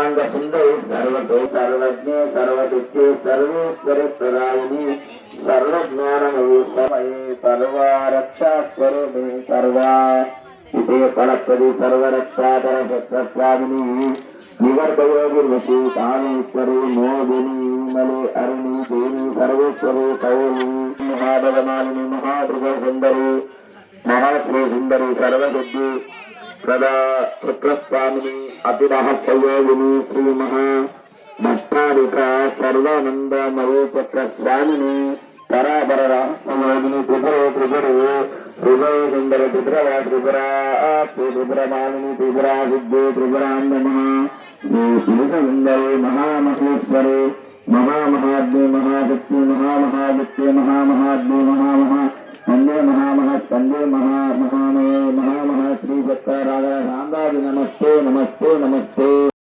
सर्वांग सुंदरी सर्वसो सर्वज्ञे सर्वसिद्धि सर्वेश्वरी प्रदायिनी सर्वज्ञानमयी समये सर्वरक्षा स्वरूपिणी सर्वा इति फलप्रदी सर्वरक्षाकर शस्त्रस्वामिनी निवर्तयोगिर्वशी कामेश्वरी मोदिनी मले अरुणी देवी सर्वेश्वरी कौली महाभगमालिनी महादुर्गा सुंदरी महाश्री सुंदरी सर्वसिद्धि प्रदा शुक्रस्वामिनी अतिरहस्योगिनी श्री महा भट्टारिका सर्वानंदमयी चक्रस्वामिनी परापर रहस्योगिनी त्रिपुरे हृदय सुंदर त्रिपुरा त्रिपुरा त्रिपुरमालिनी त्रिपुरा सिद्धि त्रिपुरांब सुंदरी महामहेश्वरी महामहाद्य महाशक्ति महामहादित्य महामहाद्य महामहा वंदे महामहस्कंदे महामहामये महामहा श्री सत्ता राधा रामदास नमस्ते नमस्ते नमस्ते।